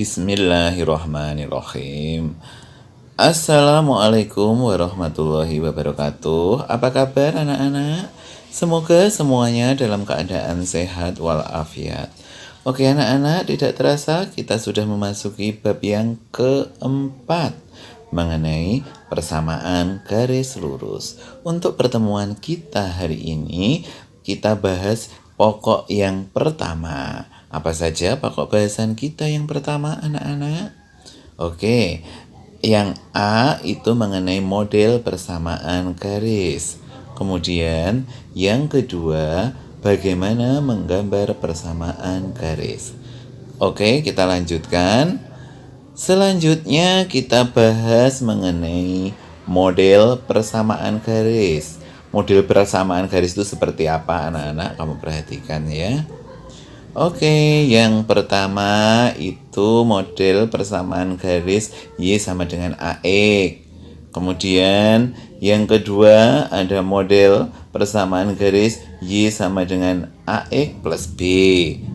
Bismillahirrahmanirrahim. Assalamualaikum warahmatullahi wabarakatuh. Apa kabar anak-anak? Semoga semuanya dalam keadaan sehat walafiat. Oke anak-anak, tidak terasa kita sudah memasuki bab yang keempat mengenai persamaan garis lurus. Untuk pertemuan kita hari ini, kita bahas pokok yang pertama. Apa saja pokok bahasan kita yang pertama anak-anak? Oke, yang A itu mengenai model persamaan garis. Kemudian yang kedua, bagaimana menggambar persamaan garis. Oke, kita lanjutkan. Selanjutnya kita bahas mengenai model persamaan garis. Model persamaan garis itu seperti apa anak-anak? Kamu perhatikan ya. Oke, yang pertama itu model persamaan garis Y sama dengan AX. Kemudian yang kedua ada model persamaan garis Y sama dengan AX plus B.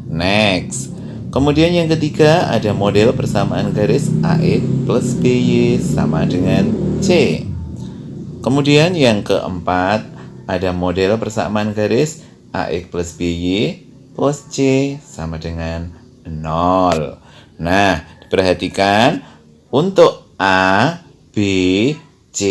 Next. Kemudian yang ketiga ada model persamaan garis AX plus BY sama dengan C. Kemudian yang keempat ada model persamaan garis AX plus BY plus C sama dengan 0. Nah, diperhatikan untuk A, B, C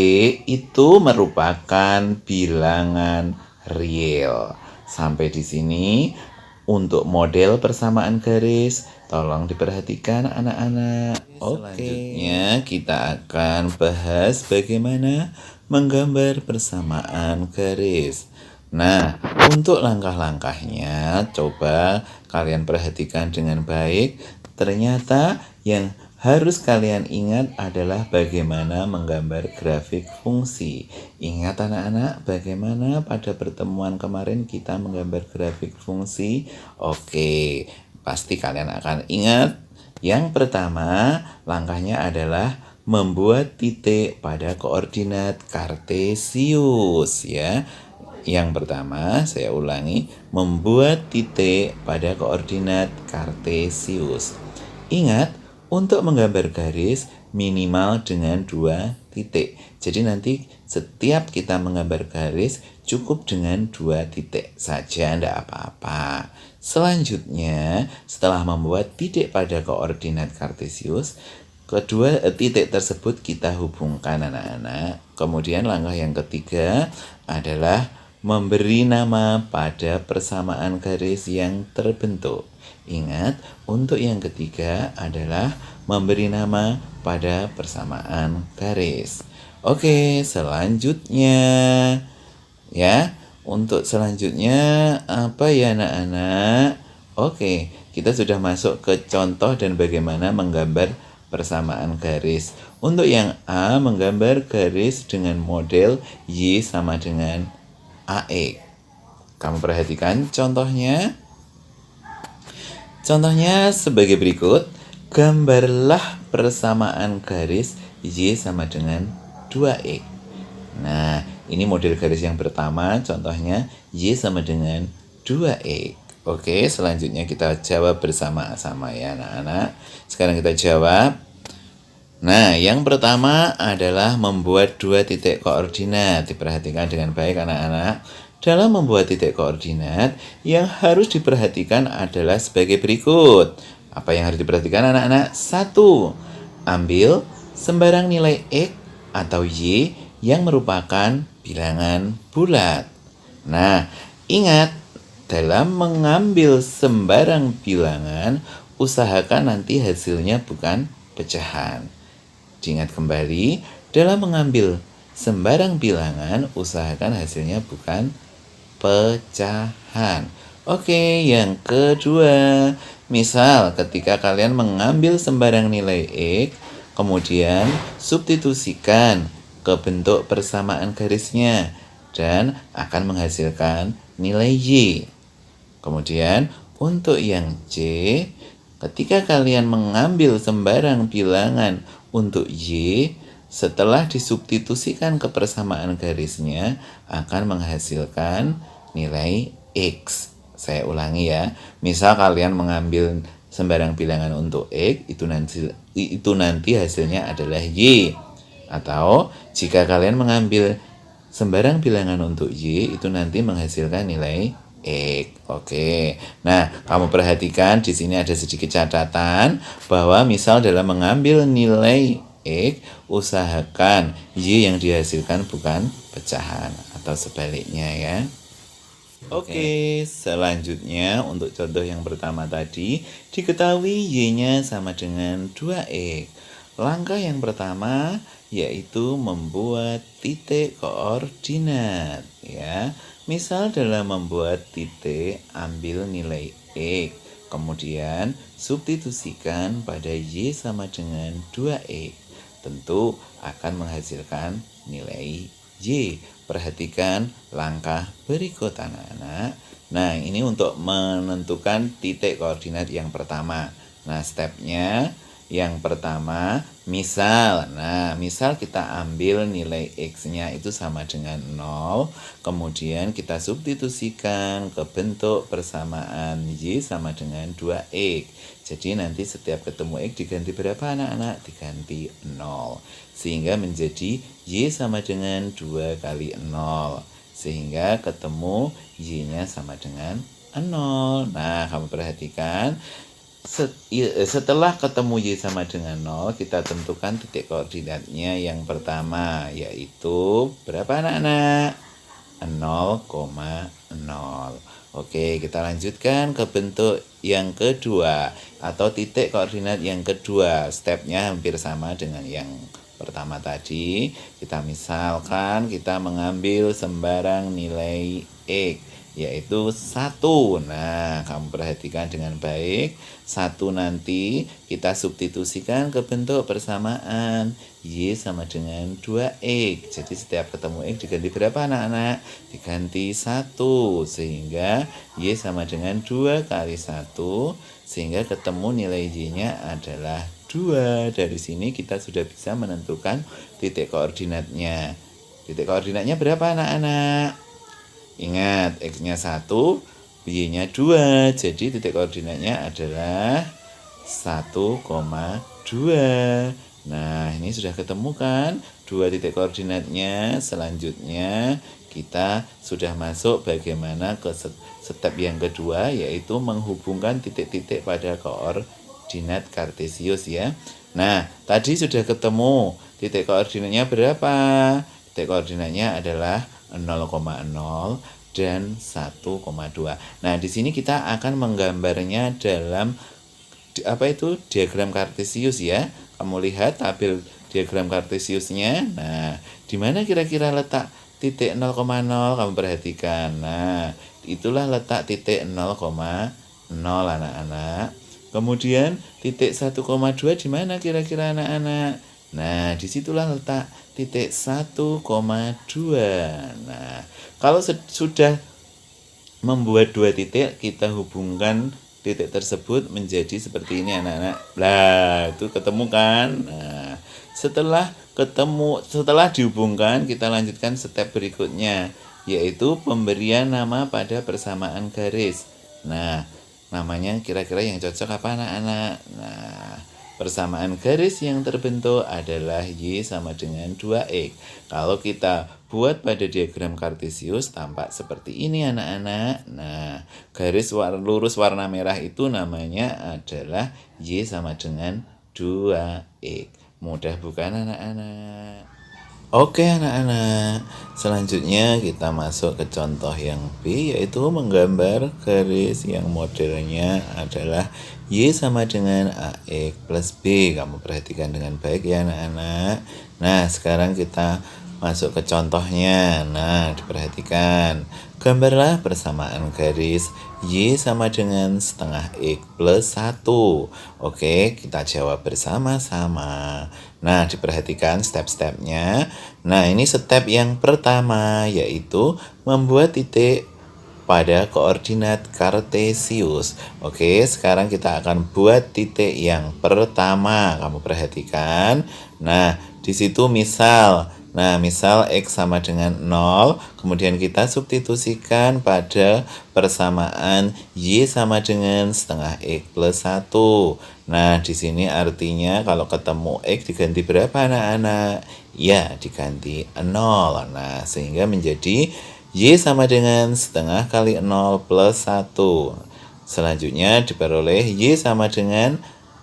itu merupakan bilangan real. Sampai di sini untuk model persamaan garis, tolong diperhatikan anak-anak. Selanjutnya kita akan bahas bagaimana menggambar persamaan garis. Nah, untuk langkah-langkahnya coba kalian perhatikan dengan baik. Ternyata yang harus kalian ingat adalah bagaimana menggambar grafik fungsi. Ingat anak-anak bagaimana pada pertemuan kemarin kita menggambar grafik fungsi? Oke, pasti kalian akan ingat. Yang pertama, langkahnya adalah membuat titik pada koordinat kartesius ya. Yang pertama, saya ulangi, membuat titik pada koordinat kartesius. Ingat, untuk menggambar garis minimal dengan 2 titik. Jadi nanti setiap kita menggambar garis cukup dengan 2 titik saja, tidak apa-apa. Selanjutnya, setelah membuat titik pada koordinat kartesius, kedua titik tersebut kita hubungkan anak-anak. Kemudian langkah yang ketiga adalah memberi nama pada persamaan garis yang terbentuk. Ingat, untuk yang ketiga adalah memberi nama pada persamaan garis. Oke, selanjutnya ya. Untuk selanjutnya apa ya anak-anak? Oke, kita sudah masuk ke contoh dan bagaimana menggambar persamaan garis. Untuk yang A, menggambar garis dengan model Y sama dengan AX. Kamu perhatikan contohnya. Contohnya sebagai berikut. Gambarlah persamaan garis Y sama dengan 2X. Nah, ini model garis yang pertama. Contohnya Y sama dengan 2X. Oke, selanjutnya kita jawab bersama-sama ya anak-anak. Sekarang kita jawab. Nah, yang pertama adalah membuat 2 titik koordinat. Diperhatikan dengan baik anak-anak. Dalam membuat titik koordinat, yang harus diperhatikan adalah sebagai berikut. Apa yang harus diperhatikan anak-anak? 1. Ambil sembarang nilai X atau Y yang merupakan bilangan bulat. Nah, ingat, dalam mengambil sembarang bilangan, usahakan nanti hasilnya bukan pecahan. Diingat kembali, dalam mengambil sembarang bilangan, usahakan hasilnya bukan pecahan. Oke, yang kedua, misal ketika kalian mengambil sembarang nilai X, kemudian substitusikan ke bentuk persamaan garisnya dan akan menghasilkan nilai Y. Kemudian untuk yang C, ketika kalian mengambil sembarang bilangan untuk Y, setelah disubstitusikan ke persamaan garisnya akan menghasilkan nilai X. Saya ulangi ya. Misal kalian mengambil sembarang bilangan untuk X, itu nanti hasilnya adalah Y. Atau jika kalian mengambil sembarang bilangan untuk Y, itu nanti menghasilkan nilai X. Oke. Nah, kamu perhatikan di sini ada sedikit catatan bahwa misal dalam mengambil nilai X, usahakan Y yang dihasilkan bukan pecahan atau sebaliknya ya. Oke, selanjutnya untuk contoh yang pertama tadi, diketahui Y-nya sama dengan 2X. Langkah yang pertama yaitu membuat titik koordinat ya. Misal dalam membuat titik, ambil nilai X, kemudian substitusikan pada Y sama dengan 2X. Tentu akan menghasilkan nilai Y. Perhatikan langkah berikut anak-anak. Nah, ini untuk menentukan titik koordinat yang pertama. Nah, stepnya yang pertama, misal kita ambil nilai X-nya itu sama dengan 0, kemudian kita substitusikan ke bentuk persamaan Y sama dengan 2X. Jadi nanti setiap ketemu X diganti berapa anak-anak? Diganti 0. Sehingga menjadi Y sama dengan 2 kali 0. Sehingga ketemu Y-nya sama dengan 0. Nah, kamu perhatikan. Setelah ketemu Y sama dengan 0, kita tentukan titik koordinatnya yang pertama, yaitu berapa anak-anak? 0,0. Oke, kita lanjutkan ke bentuk yang kedua atau titik koordinat yang kedua. Stepnya hampir sama dengan yang pertama tadi. Kita misalkan kita mengambil sembarang nilai X, yaitu 1. Nah, kamu perhatikan dengan baik. 1 nanti kita substitusikan ke bentuk persamaan Y sama dengan 2X. Jadi setiap ketemu X diganti berapa anak-anak? Diganti 1. Sehingga Y sama dengan 2 kali 1. Sehingga ketemu nilai Y-nya adalah 2. Dari sini kita sudah bisa menentukan titik koordinatnya. Titik koordinatnya berapa anak-anak? Ingat, X-nya 1, Y-nya 2. Jadi titik koordinatnya adalah 1,2. Nah, ini sudah ketemu kan? 2 titik koordinatnya. Selanjutnya kita sudah masuk bagaimana ke step yang kedua, yaitu menghubungkan titik-titik pada koordinat kartesius ya. Nah, tadi sudah ketemu titik koordinatnya berapa? Titik koordinatnya adalah 0,0 dan 1,2. Nah, di sini kita akan menggambarnya dalam diagram kartesius ya. Kamu lihat tabel diagram kartesiusnya. Nah, di mana kira-kira letak titik 0,0? Kamu perhatikan. Nah, itulah letak titik 0,0 anak-anak. Kemudian titik 1,2 di mana kira-kira anak-anak? Nah, disitulah letak titik 1,2. Nah, kalau sudah membuat 2 titik, kita hubungkan titik tersebut menjadi seperti ini anak-anak. Nah, itu ketemu kan? Nah, setelah dihubungkan, kita lanjutkan step berikutnya, yaitu pemberian nama pada persamaan garis. Nah, namanya kira-kira yang cocok apa anak-anak? Nah, persamaan garis yang terbentuk adalah Y sama dengan 2X. Kalau kita buat pada diagram kartesius tampak seperti ini anak-anak. Nah, garis lurus warna merah itu namanya adalah Y sama dengan 2X. Mudah bukan anak-anak? Oke anak-anak, selanjutnya kita masuk ke contoh yang B, yaitu menggambar garis yang modelnya adalah Y sama dengan AX plus B. Kamu perhatikan dengan baik ya anak-anak. Nah, sekarang kita masuk ke contohnya. Nah, diperhatikan. Gambarlah persamaan garis Y sama dengan setengah X plus 1. Oke, kita jawab bersama-sama. Nah, diperhatikan step-stepnya. Nah, ini step yang pertama, yaitu membuat titik pada koordinat kartesius. Oke, sekarang kita akan buat titik yang pertama. Kamu perhatikan. Nah, di situ misal Nah, misal X sama dengan 0, kemudian kita substitusikan pada persamaan Y sama dengan setengah X plus 1. Nah, di sini artinya kalau ketemu X diganti berapa anak-anak? Ya, diganti 0. Nah, sehingga menjadi Y sama dengan setengah kali 0 plus 1. Selanjutnya diperoleh Y sama dengan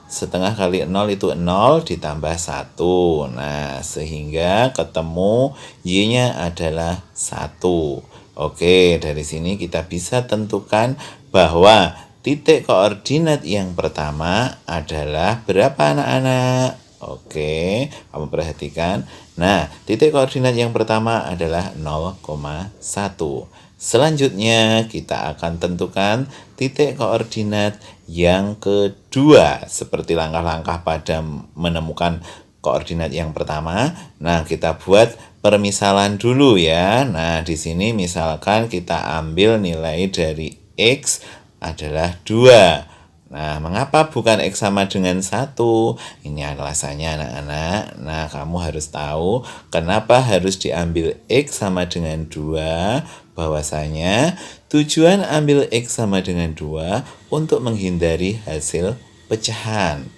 setengah kali 0 itu 0 ditambah 1. Nah, sehingga ketemu Y-nya adalah 1. Oke, dari sini kita bisa tentukan bahwa titik koordinat yang pertama adalah berapa anak-anak? Oke, kamu perhatikan. Nah, titik koordinat yang pertama adalah 0,1. Selanjutnya kita akan tentukan titik koordinat yang kedua seperti langkah-langkah pada menemukan koordinat yang pertama. Nah, kita buat permisalan dulu ya. Nah, di sini misalkan kita ambil nilai dari X adalah 2. Nah, mengapa bukan X sama dengan 1? Ini alasannya anak-anak. Nah, kamu harus tahu kenapa harus diambil X sama dengan 2. Bahwasanya tujuan ambil X sama dengan 2 untuk menghindari hasil pecahan.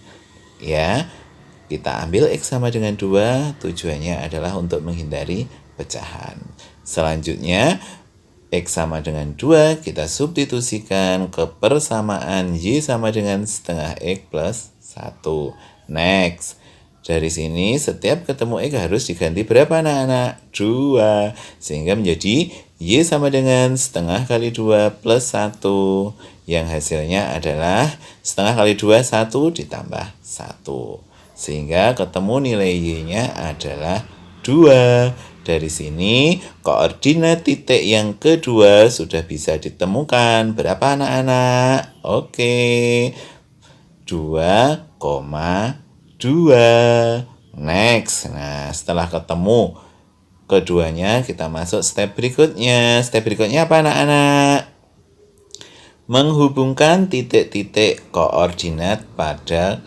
Ya, kita ambil X sama dengan 2, tujuannya adalah untuk menghindari pecahan. Selanjutnya, X sama dengan 2, kita substitusikan ke persamaan Y sama dengan setengah X plus 1. Next. Dari sini setiap ketemu X harus diganti berapa anak-anak? 2. Sehingga menjadi Y sama dengan setengah kali 2 plus 1. Yang hasilnya adalah setengah kali 2, 1 ditambah 1. Sehingga ketemu nilai Y-nya adalah 2. Dari sini, koordinat titik yang kedua sudah bisa ditemukan. Berapa anak-anak? Oke, 2,2. Next. Nah, setelah ketemu keduanya, kita masuk step berikutnya. Step berikutnya apa anak-anak? Menghubungkan titik-titik koordinat pada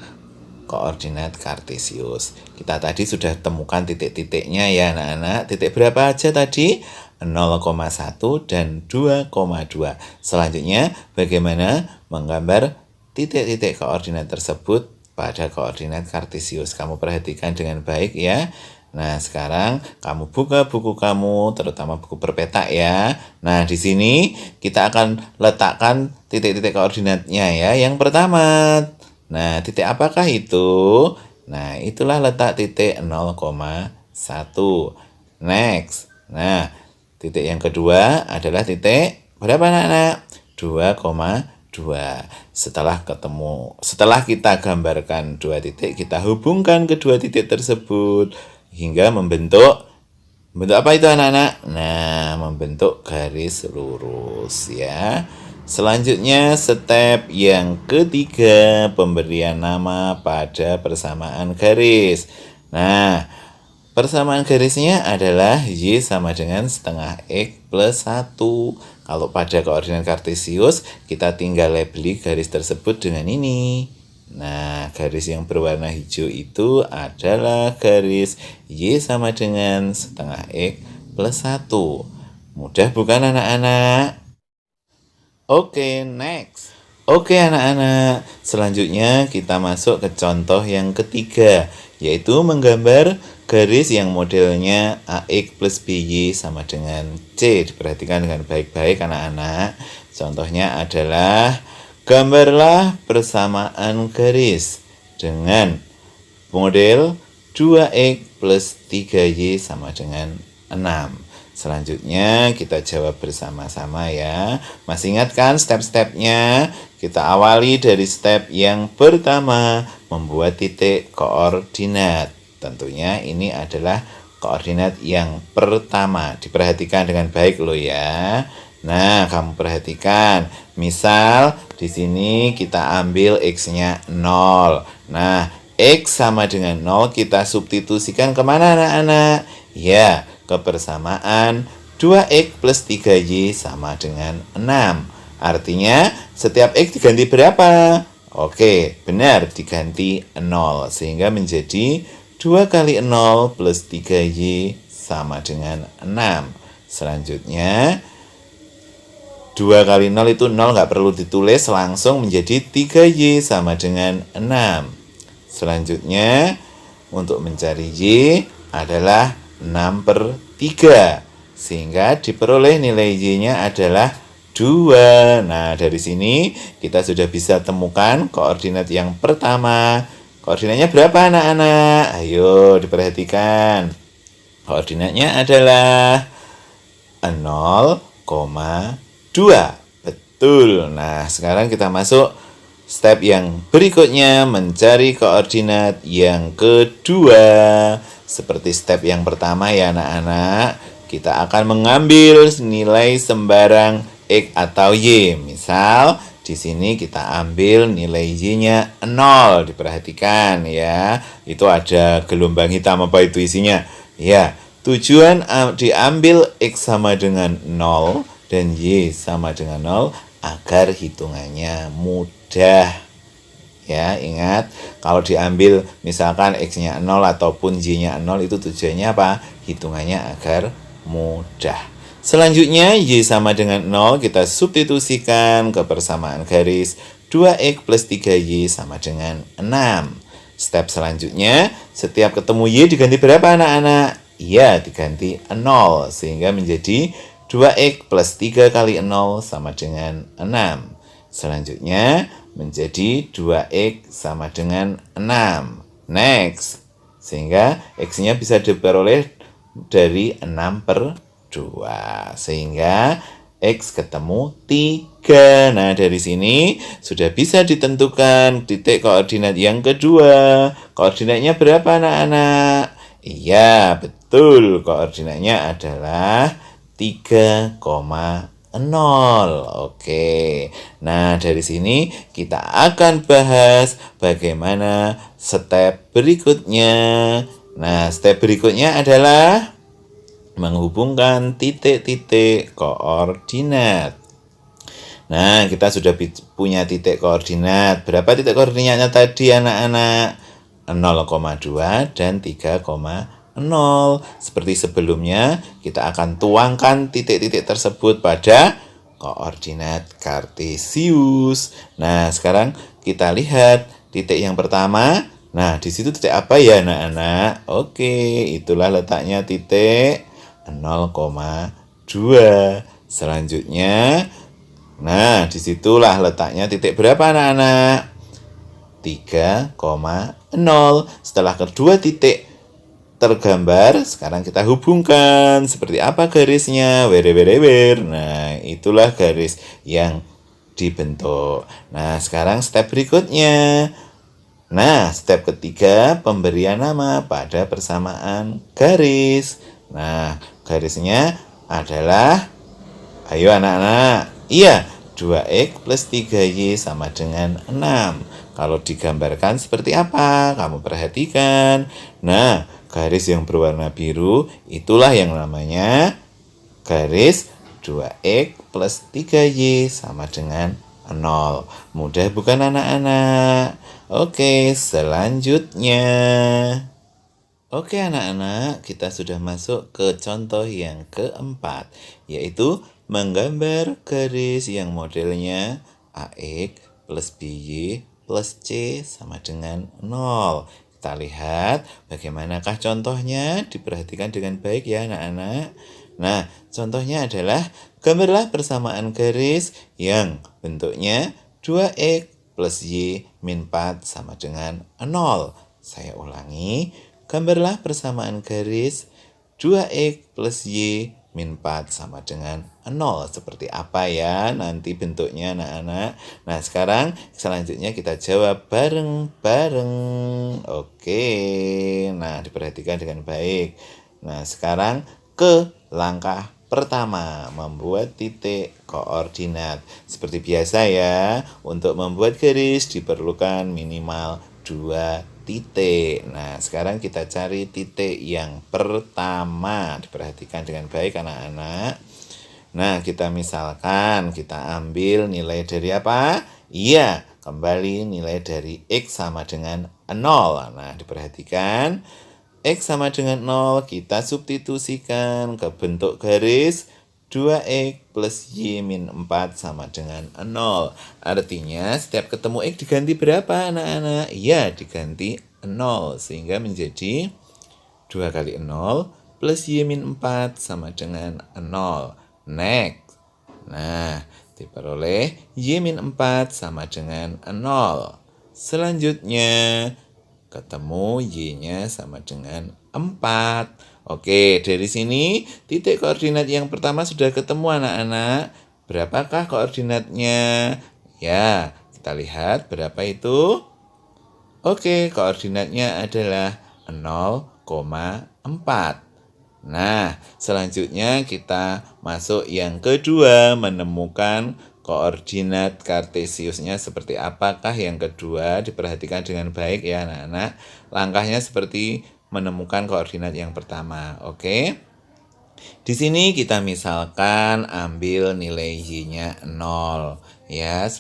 koordinat kartesius. Kita tadi sudah temukan titik-titiknya ya anak-anak. Titik berapa aja tadi? 0,1 dan 2,2. Selanjutnya bagaimana menggambar titik-titik koordinat tersebut pada koordinat kartesius. Kamu perhatikan dengan baik ya. Nah, sekarang kamu buka buku kamu, terutama buku berpetak ya. Nah, di sini kita akan letakkan titik-titik koordinatnya ya. Yang pertama, nah, titik apakah itu? Nah, itulah letak titik 0,1. Next. Nah, titik yang kedua adalah titik berapa anak-anak? 2,2. Setelah kita gambarkan dua titik, kita hubungkan kedua titik tersebut hingga membentuk apa itu anak-anak? Nah, membentuk garis lurus ya. Selanjutnya step yang ketiga, pemberian nama pada persamaan garis. Nah, persamaan garisnya adalah Y sama dengan setengah X plus 1. Kalau pada koordinat kartesius, kita tinggal labeli garis tersebut dengan ini. Nah, garis yang berwarna hijau itu adalah garis Y sama dengan setengah X plus 1. Mudah bukan anak-anak? Oke, next. Oke anak-anak, selanjutnya kita masuk ke contoh yang ketiga, yaitu menggambar garis yang modelnya AX plus BY sama dengan C. Diperhatikan dengan baik-baik anak-anak. Contohnya adalah gambarlah persamaan garis dengan model 2X plus 3Y sama dengan 6. Selanjutnya kita jawab bersama-sama ya. Masih ingat kan step-stepnya? Kita awali dari step yang pertama, membuat titik koordinat. Tentunya ini adalah koordinat yang pertama. Diperhatikan dengan baik loh ya. Nah, kamu perhatikan. Misal di sini kita ambil X-nya 0. Nah, X sama dengan 0 kita substitusikan kemana anak-anak? Ya, ke persamaan 2X plus 3Y sama dengan 6. Artinya setiap X diganti berapa? Oke, benar diganti 0. Sehingga menjadi 2 kali 0 plus 3Y sama dengan 6. Selanjutnya 2 kali 0 itu 0, nggak perlu ditulis, langsung menjadi 3Y sama dengan 6. Selanjutnya untuk mencari Y adalah 6/3, sehingga diperoleh nilai Y-nya adalah 2. Nah, dari sini kita sudah bisa temukan koordinat yang pertama. Koordinatnya berapa anak-anak? Ayo diperhatikan. Koordinatnya adalah 0,2. Betul. Nah, sekarang kita masuk step yang berikutnya, mencari koordinat yang kedua. Seperti step yang pertama ya anak-anak, kita akan mengambil nilai sembarang X atau Y. Misal di sini kita ambil nilai Y-nya 0. Diperhatikan ya. Itu ada gelombang hitam, apa itu isinya? Ya, tujuan diambil X sama dengan 0 dan Y sama dengan 0 agar hitungannya mudah. Ya, ingat kalau diambil misalkan X-nya 0 ataupun Y-nya 0 itu tujuannya apa? Hitungannya agar mudah. Selanjutnya Y sama dengan 0 kita substitusikan ke persamaan garis 2X plus 3Y sama dengan 6. Step selanjutnya, setiap ketemu Y diganti berapa anak-anak? Iya, diganti 0 sehingga menjadi 2X plus 3 kali 0 sama dengan 6. Selanjutnya menjadi 2X sama dengan 6. Next, sehingga X-nya bisa diperoleh dari 6/2. Sehingga X ketemu 3. Nah, dari sini sudah bisa ditentukan titik koordinat yang kedua. Koordinatnya berapa anak-anak? Iya, betul. Koordinatnya adalah 3,0. Oke. Nah, dari sini kita akan bahas bagaimana step berikutnya. Nah, step berikutnya adalah menghubungkan titik-titik koordinat. Nah, kita sudah punya titik koordinat. Berapa titik koordinatnya tadi anak-anak? 0,2 dan 3,0. Seperti sebelumnya, kita akan tuangkan titik-titik tersebut pada koordinat kartesius. Nah, sekarang kita lihat titik yang pertama. Nah, di situ titik apa ya anak-anak? Oke, itulah letaknya titik 0,2. Selanjutnya, nah disitulah letaknya titik berapa anak-anak? 3,0. Setelah kedua titik tergambar, sekarang kita hubungkan. Seperti apa garisnya? Nah, itulah garis yang dibentuk. Nah, sekarang step berikutnya. Nah, step ketiga, pemberian nama pada persamaan garis. Nah, garisnya adalah, ayo anak-anak, iya, 2X plus 3Y sama dengan 6. Kalau digambarkan seperti apa? Kamu perhatikan. Nah, garis yang berwarna biru itulah yang namanya garis 2X plus 3Y sama dengan 0. Mudah bukan anak-anak? Oke, selanjutnya. Oke anak-anak, kita sudah masuk ke contoh yang keempat, yaitu menggambar garis yang modelnya AX plus BY plus C sama dengan 0. Kita lihat bagaimanakah contohnya, diperhatikan dengan baik ya anak-anak. Nah, contohnya adalah gambarlah persamaan garis yang bentuknya 2X plus Y min 4 sama dengan 0. Saya ulangi, gambarlah persamaan garis 2X plus Y min 4 sama dengan 0. Seperti apa ya nanti bentuknya anak-anak? Nah, sekarang selanjutnya kita jawab bareng-bareng. Oke, nah diperhatikan dengan baik. Nah, sekarang ke langkah pertama, membuat titik koordinat. Seperti biasa ya, untuk membuat garis diperlukan minimal 2 titik. Nah, sekarang kita cari titik yang pertama. Diperhatikan dengan baik anak-anak. Nah, kita misalkan kita ambil nilai dari apa? Iya, kembali nilai dari X sama dengan 0. Nah, diperhatikan. X sama dengan 0, kita substitusikan ke bentuk garis 2X plus Y min 4 sama dengan 0. Artinya setiap ketemu X diganti berapa anak-anak? Ya, diganti 0. Sehingga menjadi 2 kali 0 plus Y min 4 sama dengan 0. Next. Nah, diperoleh Y min 4 sama dengan 0. Selanjutnya, ketemu Y-nya sama dengan 4. Oke, dari sini titik koordinat yang pertama sudah ketemu anak-anak. Berapakah koordinatnya? Ya, kita lihat berapa itu. Oke, koordinatnya adalah 0,4. Nah, selanjutnya kita masuk yang kedua, menemukan koordinat kartesiusnya seperti apakah yang kedua. Diperhatikan dengan baik ya anak-anak. Langkahnya seperti menemukan koordinat yang pertama. Oke. Di sini kita misalkan ambil nilai Y-nya 0. Ya,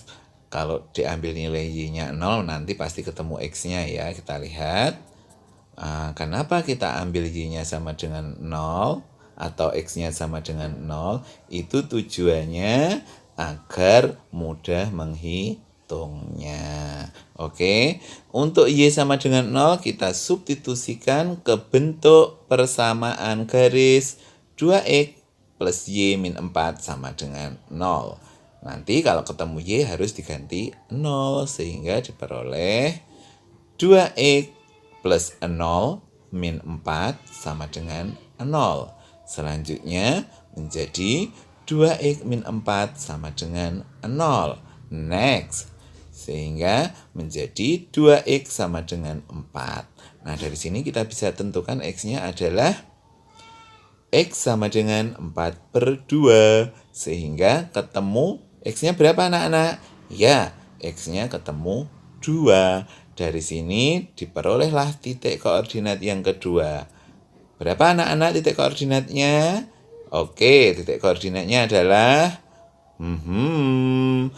kalau diambil nilai Y-nya 0 nanti pasti ketemu X-nya ya. Kita lihat. Kenapa kita ambil Y-nya sama dengan 0 atau X-nya sama dengan 0? Itu tujuannya agar mudah menghitungnya. Oke, untuk Y sama dengan 0 kita substitusikan ke bentuk persamaan garis 2X plus Y min 4 sama dengan 0. Nanti kalau ketemu Y harus diganti 0 sehingga diperoleh 2X plus 0 min 4 sama dengan 0. Selanjutnya menjadi 2X min 4 sama dengan 0. Next. Sehingga menjadi 2X sama dengan 4. Nah, dari sini kita bisa tentukan X-nya adalah X sama dengan 4/2. Sehingga ketemu X-nya berapa anak-anak? Ya, X-nya ketemu 2. Dari sini diperolehlah titik koordinat yang kedua. Berapa anak-anak titik koordinatnya? Oke, titik koordinatnya adalah 2,0.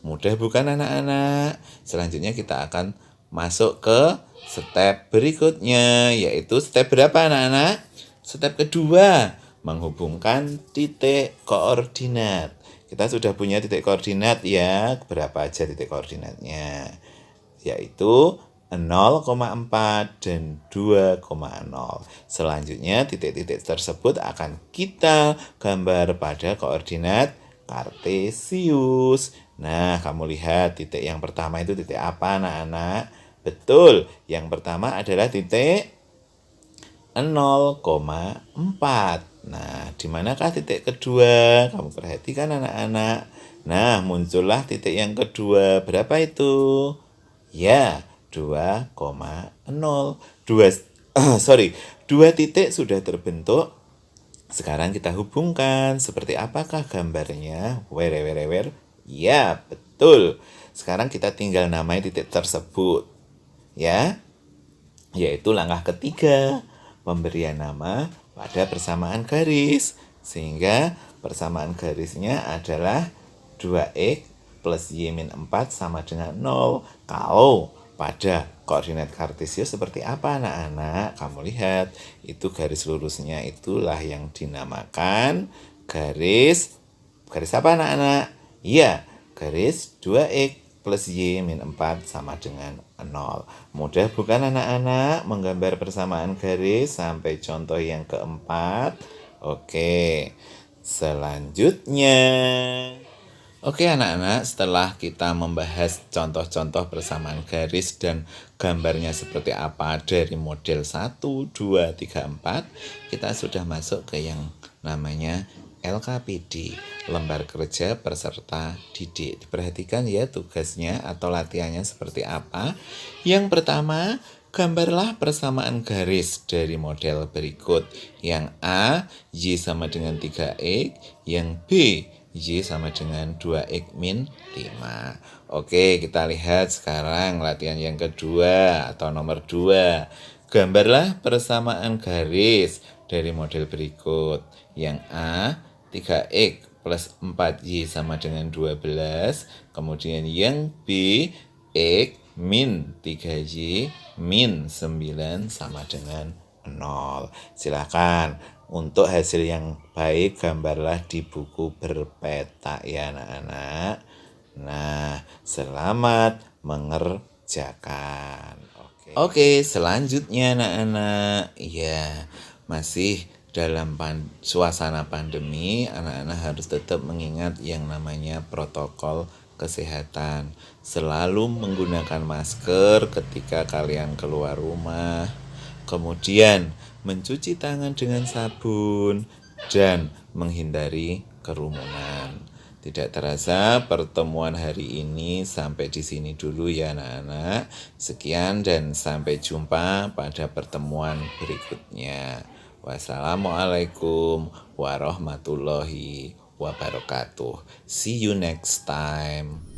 Mudah bukan anak-anak? Selanjutnya kita akan masuk ke step berikutnya, yaitu step berapa anak-anak? Step kedua, menghubungkan titik koordinat. Kita sudah punya titik koordinat ya. Berapa aja titik koordinatnya? Yaitu 0,4 dan 2,0. Selanjutnya titik-titik tersebut akan kita gambar pada koordinat kartesius. Nah, kamu lihat titik yang pertama itu titik apa anak-anak? Betul, yang pertama adalah titik 0,4. Nah, di manakah titik kedua? Kamu perhatikan anak-anak. Nah, muncullah titik yang kedua. Berapa itu? Ya, 2,0. Dua titik sudah terbentuk. Sekarang kita hubungkan. Seperti apakah gambarnya? Where? Ya, betul. Sekarang kita tinggal namai titik tersebut. Ya, yaitu langkah ketiga. Pemberian nama pada persamaan garis. Sehingga persamaan garisnya adalah 2X plus Y min 4 sama dengan 0. Kalau pada koordinat kartesius seperti apa anak-anak? Kamu lihat, itu garis lurusnya itulah yang dinamakan garis apa anak-anak? Iya, garis 2X plus Y min 4 sama dengan 0. Mudah bukan anak-anak menggambar persamaan garis sampai contoh yang keempat? Oke, selanjutnya. Oke anak-anak, setelah kita membahas contoh-contoh persamaan garis dan gambarnya seperti apa dari model 1, 2, 3, 4, kita sudah masuk ke yang namanya LKPD, lembar kerja peserta didik. Diperhatikan ya tugasnya atau latihannya seperti apa. Yang pertama, gambarlah persamaan garis dari model berikut. Yang A, Y sama dengan 3X. Yang B, Y sama dengan 2X min 5. Oke, kita lihat sekarang latihan yang kedua atau nomor 2. Gambarlah persamaan garis dari model berikut. Yang A, 3X plus 4Y sama dengan 12. Kemudian yang B, X min 3Y min 9 sama dengan 0. Silakan untuk hasil yang baik gambarlah di buku berpeta ya anak-anak. Nah, selamat mengerjakan. Oke, selanjutnya anak-anak. Ya, masih dalam suasana pandemi, anak-anak harus tetap mengingat yang namanya protokol kesehatan. Selalu menggunakan masker ketika kalian keluar rumah. Kemudian mencuci tangan dengan sabun dan menghindari kerumunan. Tidak terasa pertemuan hari ini sampai di sini dulu ya anak-anak. Sekian dan sampai jumpa pada pertemuan berikutnya. Wassalamualaikum warahmatullahi wabarakatuh. See you next time.